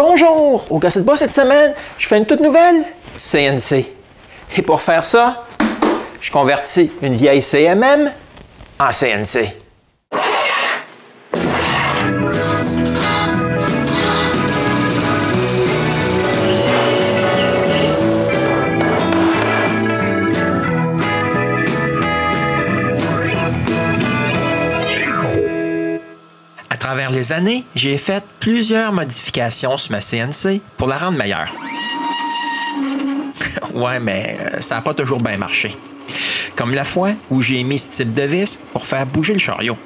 Bonjour! Au Gossette Boss cette semaine, je fais une toute nouvelle CNC. Et pour faire ça, je convertis une vieille CMM en CNC. À travers les années, j'ai fait plusieurs modifications sur ma CNC pour la rendre meilleure. Ouais, mais ça n'a pas toujours bien marché. Comme la fois où j'ai mis ce type de vis pour faire bouger le chariot.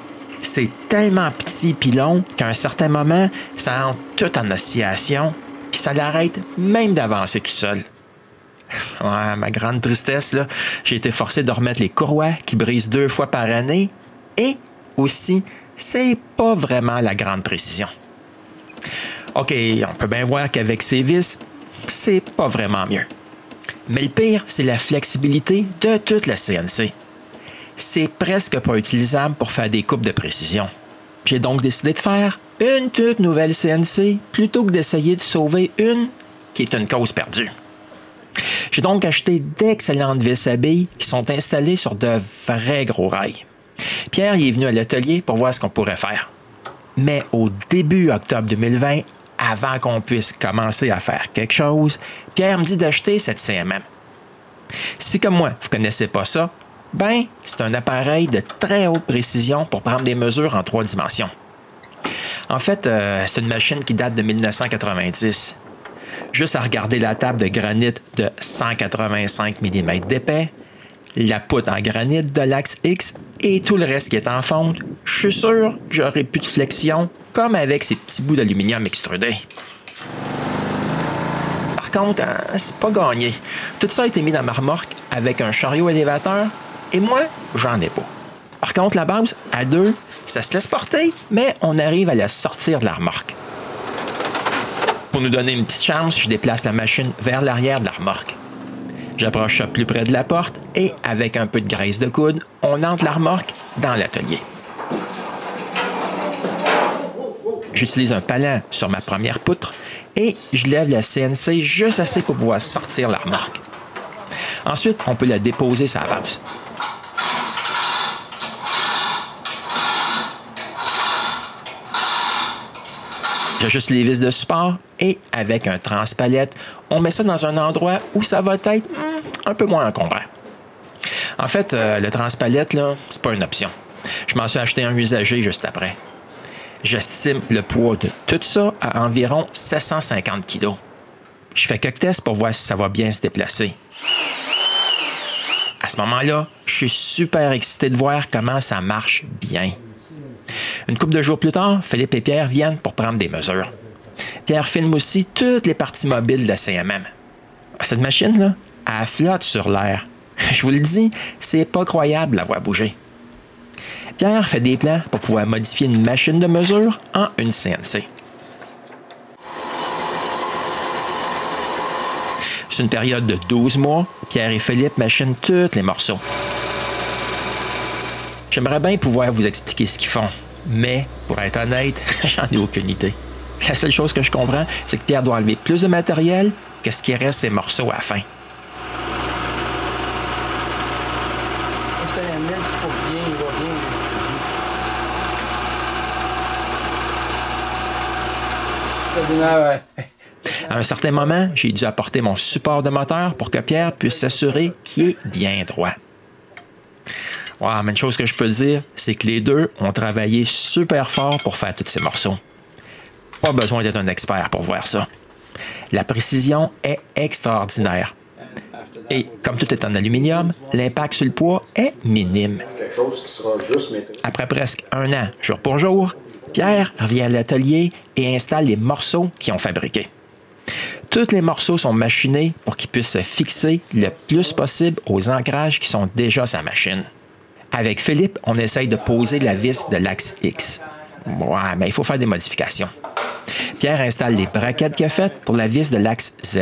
C'est tellement petit puis long qu'à un certain moment, ça entre tout en oscillation puis ça l'arrête même d'avancer tout seul. Ouais, ma grande tristesse, là, j'ai été forcé de remettre les courroies qui brisent 2 fois par année et aussi, c'est pas vraiment la grande précision. OK, on peut bien voir qu'avec ces vis, c'est pas vraiment mieux. Mais le pire, c'est la flexibilité de toute la CNC. C'est presque pas utilisable pour faire des coupes de précision. J'ai donc décidé de faire une toute nouvelle CNC plutôt que d'essayer de sauver une qui est une cause perdue. J'ai donc acheté d'excellentes vis à billes qui sont installées sur de vrais gros rails. Pierre y est venu à l'atelier pour voir ce qu'on pourrait faire. Mais au début octobre 2020, avant qu'on puisse commencer à faire quelque chose, Pierre me dit d'acheter cette CMM. Si comme moi, vous ne connaissez pas ça, ben, c'est un appareil de très haute précision pour prendre des mesures en 3 dimensions. En fait, c'est une machine qui date de 1990. Juste à regarder la table de granit de 185 mm d'épais, la poutre en granit de l'axe X et tout le reste qui est en fonte, je suis sûr que j'aurai plus de flexion comme avec ces petits bouts d'aluminium extrudés. Par contre, c'est pas gagné. Tout ça a été mis dans ma remorque avec un chariot élévateur et moi, j'en ai pas. Par contre, la base, à 2, ça se laisse porter, mais on arrive à la sortir de la remorque. Pour nous donner une petite chance, je déplace la machine vers l'arrière de la remorque. J'approche ça plus près de la porte et, avec un peu de graisse de coude, on entre la remorque dans l'atelier. J'utilise un palan sur ma première poutre et je lève la CNC juste assez pour pouvoir sortir la remorque. Ensuite, on peut la déposer sur la base. J'ajuste les vis de support et, avec un transpalette, on met ça dans un endroit où ça va être un peu moins encombrant. En fait, le transpalette, là, c'est pas une option. Je m'en suis acheté un usagé juste après. J'estime le poids de tout ça à environ 750 kg. Je fais quelques tests pour voir si ça va bien se déplacer. À ce moment-là, je suis super excité de voir comment ça marche bien. Une couple de jours plus tard, Philippe et Pierre viennent pour prendre des mesures. Pierre filme aussi toutes les parties mobiles de la CMM. Cette machine-là, elle flotte sur l'air. Je vous le dis, c'est pas croyable la voir bouger. Pierre fait des plans pour pouvoir modifier une machine de mesure en une CNC. Sur une période de 12 mois, Pierre et Philippe machinent tous les morceaux. J'aimerais bien pouvoir vous expliquer ce qu'ils font, mais pour être honnête, j'en ai aucune idée. La seule chose que je comprends, c'est que Pierre doit enlever plus de matériel que ce qui reste ses morceaux à la fin. À un certain moment, j'ai dû apporter mon support de moteur pour que Pierre puisse s'assurer qu'il est bien droit. Ouais, mais une chose que je peux dire, c'est que les deux ont travaillé super fort pour faire tous ces morceaux. Pas besoin d'être un expert pour voir ça. La précision est extraordinaire. Et comme tout est en aluminium, l'impact sur le poids est minime. Après presque 1 an, jour pour jour, Pierre revient à l'atelier et installe les morceaux qu'ils ont fabriqués. Tous les morceaux sont machinés pour qu'ils puissent se fixer le plus possible aux ancrages qui sont déjà sur la machine. Avec Philippe, on essaye de poser la vis de l'axe X. Ouais, mais il faut faire des modifications. Pierre installe les braquettes qu'il a faites pour la vis de l'axe Z.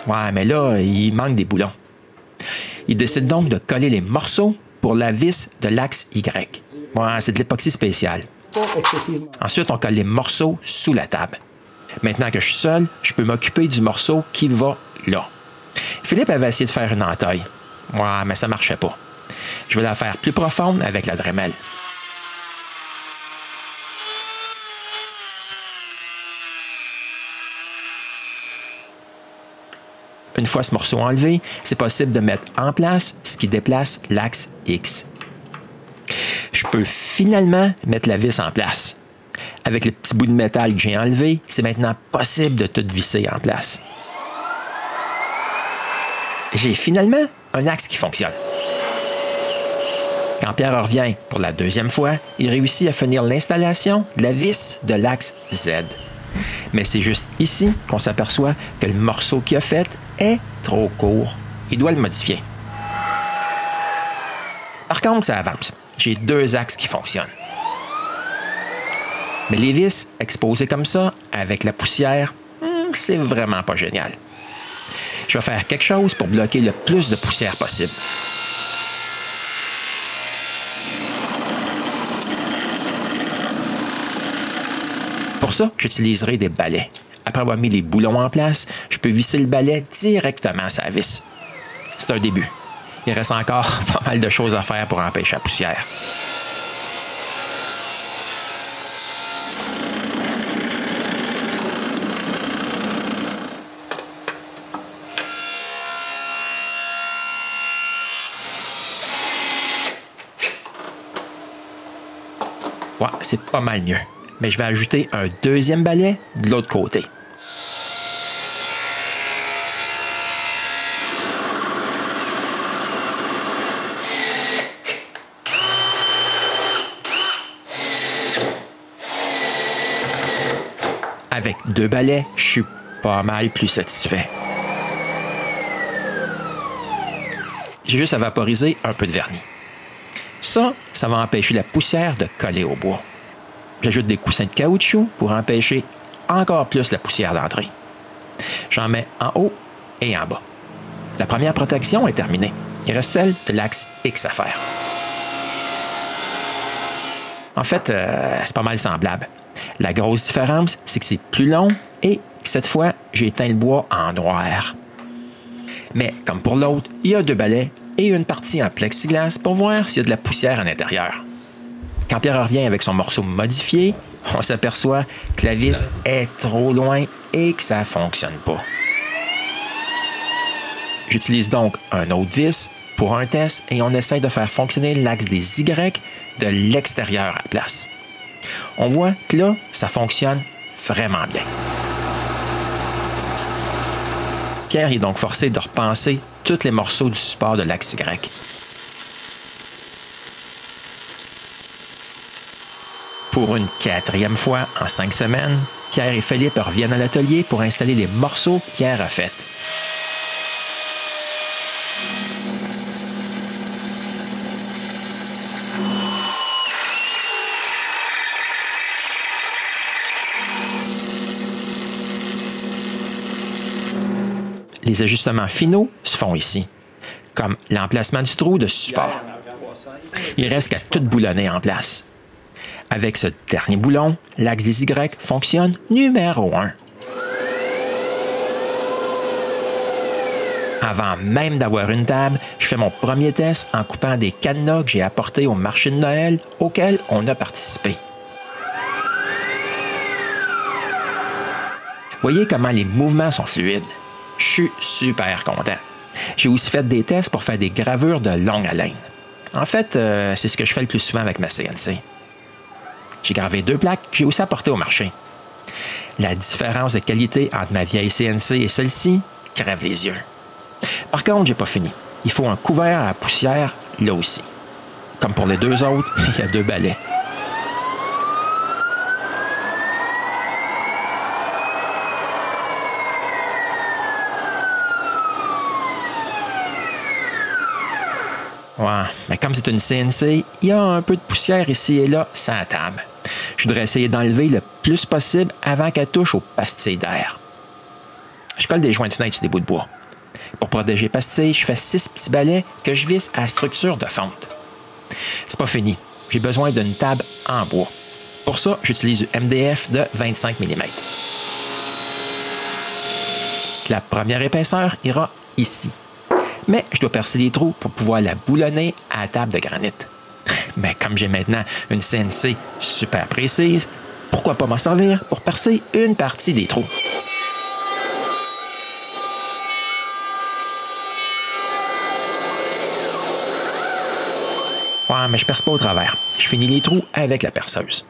Ouais, mais là, il manque des boulons. Il décide donc de coller les morceaux pour la vis de l'axe Y. Ouais, c'est de l'époxy spéciale. Ensuite, on colle les morceaux sous la table. Maintenant que je suis seul, je peux m'occuper du morceau qui va là. Philippe avait essayé de faire une entaille. Ouais, mais ça ne marchait pas. Je vais la faire plus profonde avec la Dremel. Une fois ce morceau enlevé, c'est possible de mettre en place ce qui déplace l'axe X. Je peux finalement mettre la vis en place. Avec le petit bout de métal que j'ai enlevé, c'est maintenant possible de tout visser en place. J'ai finalement un axe qui fonctionne. Quand Pierre revient pour la deuxième fois, il réussit à finir l'installation de la vis de l'axe Z. Mais c'est juste ici qu'on s'aperçoit que le morceau qu'il a fait est trop court. Il doit le modifier. Par contre, ça avance. J'ai 2 axes qui fonctionnent. Mais les vis exposées comme ça, avec la poussière, c'est vraiment pas génial. Je vais faire quelque chose pour bloquer le plus de poussière possible. Pour ça, j'utiliserai des balais. Après avoir mis les boulons en place, je peux visser le balai directement sur la vis. C'est un début. Il reste encore pas mal de choses à faire pour empêcher la poussière. Ouais, c'est pas mal mieux. Mais je vais ajouter un deuxième balai de l'autre côté. Avec 2 balais, je suis pas mal plus satisfait. J'ai juste à vaporiser un peu de vernis. Ça va empêcher la poussière de coller au bois. J'ajoute des coussins de caoutchouc pour empêcher encore plus la poussière d'entrer. J'en mets en haut et en bas. La première protection est terminée. Il reste celle de l'axe X à faire. En fait, c'est pas mal semblable. La grosse différence, c'est que c'est plus long et que cette fois, j'ai teint le bois en noir. Mais comme pour l'autre, il y a 2 balais et une partie en plexiglas pour voir s'il y a de la poussière à l'intérieur. Quand Pierre revient avec son morceau modifié, on s'aperçoit que la vis est trop loin et que ça ne fonctionne pas. J'utilise donc un autre vis pour un test et on essaie de faire fonctionner l'axe des Y de l'extérieur à la place. On voit que là, ça fonctionne vraiment bien. Pierre est donc forcé de repenser tous les morceaux du support de l'axe Y. Pour une 4e fois en 5 semaines, Pierre et Philippe reviennent à l'atelier pour installer les morceaux que Pierre a faits. Les ajustements finaux se font ici, comme l'emplacement du trou de support. Il reste qu'à tout boulonner en place. Avec ce dernier boulon, l'axe des Y fonctionne numéro 1. Avant même d'avoir une table, je fais mon premier test en coupant des cadenas que j'ai apportés au marché de Noël auquel on a participé. Voyez comment les mouvements sont fluides. Je suis super content. J'ai aussi fait des tests pour faire des gravures de longue haleine. En fait, c'est ce que je fais le plus souvent avec ma CNC. J'ai gravé 2 plaques que j'ai aussi apportées au marché. La différence de qualité entre ma vieille CNC et celle-ci crève les yeux. Par contre, j'ai pas fini. Il faut un couvert à la poussière là aussi. Comme pour les 2 autres, il y a 2 balais. Ouais, mais comme c'est une CNC, il y a un peu de poussière ici et là sur la table. Je voudrais essayer d'enlever le plus possible avant qu'elle touche aux pastilles d'air. Je colle des joints de fenêtre sur des bouts de bois. Pour protéger les pastilles, je fais 6 petits balais que je visse à la structure de fonte. C'est pas fini. J'ai besoin d'une table en bois. Pour ça, j'utilise du MDF de 25 mm. La première épaisseur ira ici. Mais je dois percer des trous pour pouvoir la boulonner à la table de granit. Mais comme j'ai maintenant une CNC super précise, pourquoi pas m'en servir pour percer une partie des trous? Ouais, mais je perce pas au travers. Je finis les trous avec la perceuse.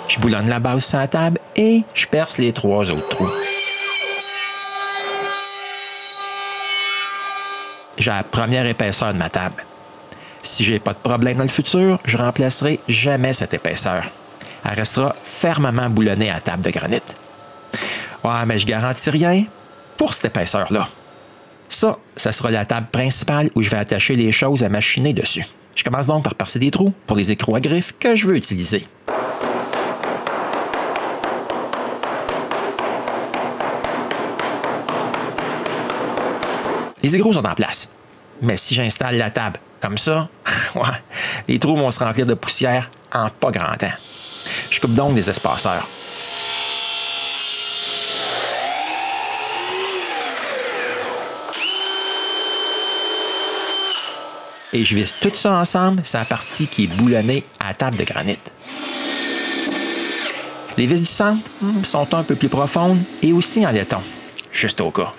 Je boulonne la base sur la table et je perce les 3 autres trous. J'ai la première épaisseur de ma table. Si j'ai pas de problème dans le futur, je remplacerai jamais cette épaisseur. Elle restera fermement boulonnée à la table de granit. Ouais, mais je garantis rien pour cette épaisseur-là. Ça sera la table principale où je vais attacher les choses à machiner dessus. Je commence donc par percer des trous pour les écrous à griffes que je veux utiliser. Les écrous sont en place. Mais si j'installe la table comme ça, ouais, les trous vont se remplir de poussière en pas grand temps. Je coupe donc des espaceurs. Et je visse tout ça ensemble, c'est la partie qui est boulonnée à la table de granit. Les vis du centre sont un peu plus profondes et aussi en laiton, juste au cas.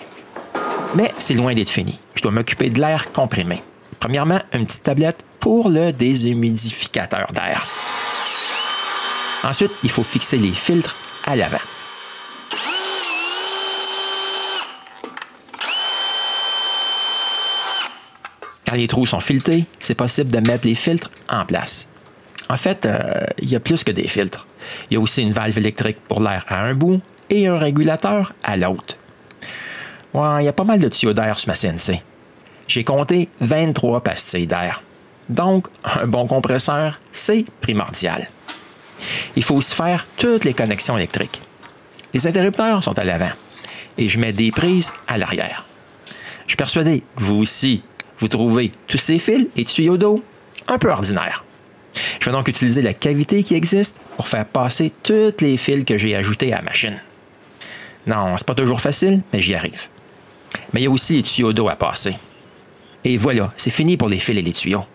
Mais c'est loin d'être fini. Je dois m'occuper de l'air comprimé. Premièrement, une petite tablette pour le déshumidificateur d'air. Ensuite, il faut fixer les filtres à l'avant. Quand les trous sont filetés, c'est possible de mettre les filtres en place. En fait, il y a plus que des filtres. Il y a aussi une valve électrique pour l'air à un bout et un régulateur à l'autre. Ouais, il y a pas mal de tuyaux d'air sur ma CNC. J'ai compté 23 pastilles d'air. Donc, un bon compresseur, c'est primordial. Il faut aussi faire toutes les connexions électriques. Les interrupteurs sont à l'avant et je mets des prises à l'arrière. Je suis persuadé que vous aussi, vous trouvez tous ces fils et tuyaux d'eau un peu ordinaires. Je vais donc utiliser la cavité qui existe pour faire passer tous les fils que j'ai ajoutés à la machine. Non, c'est pas toujours facile, mais j'y arrive. Mais il y a aussi les tuyaux d'eau à passer. Et voilà, c'est fini pour les fils et les tuyaux.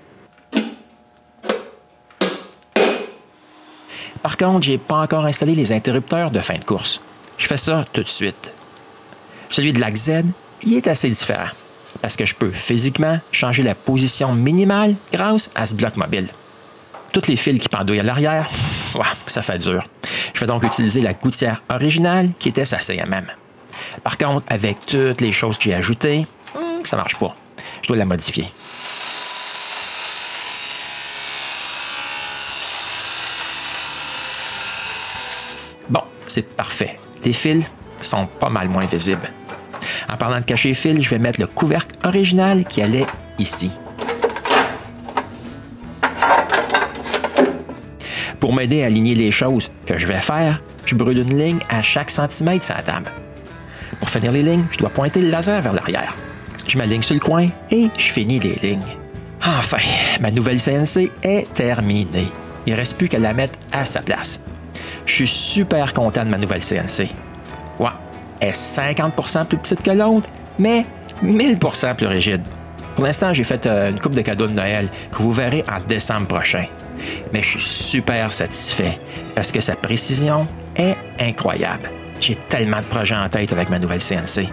Par contre, je n'ai pas encore installé les interrupteurs de fin de course. Je fais ça tout de suite. Celui de l'axe Z, il est assez différent parce que je peux physiquement changer la position minimale grâce à ce bloc mobile. Tous les fils qui pendouillent à l'arrière, ça fait dur. Je vais donc utiliser la gouttière originale qui était sa CMM. Par contre, avec toutes les choses que j'ai ajoutées, ça ne marche pas. Je dois la modifier. Bon, c'est parfait. Les fils sont pas mal moins visibles. En parlant de cacher les fils, je vais mettre le couvercle original qui allait ici. Pour m'aider à aligner les choses que je vais faire, je brûle une ligne à chaque centimètre sur la table. Pour finir les lignes, je dois pointer le laser vers l'arrière. Je m'aligne sur le coin et je finis les lignes. Enfin, ma nouvelle CNC est terminée. Il ne reste plus qu'à la mettre à sa place. Je suis super content de ma nouvelle CNC. Ouais, elle est 50% plus petite que l'autre, mais 1000% plus rigide. Pour l'instant, j'ai fait une coupe de cadeaux de Noël que vous verrez en décembre prochain. Mais je suis super satisfait parce que sa précision est incroyable. J'ai tellement de projets en tête avec ma nouvelle CNC.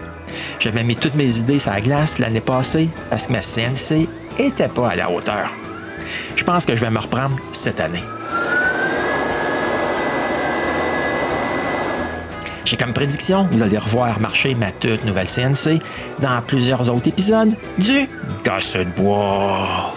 J'avais mis toutes mes idées sur la glace l'année passée parce que ma CNC n'était pas à la hauteur. Je pense que je vais me reprendre cette année. J'ai comme prédiction que vous allez revoir marcher ma toute nouvelle CNC dans plusieurs autres épisodes du Gosse de bois.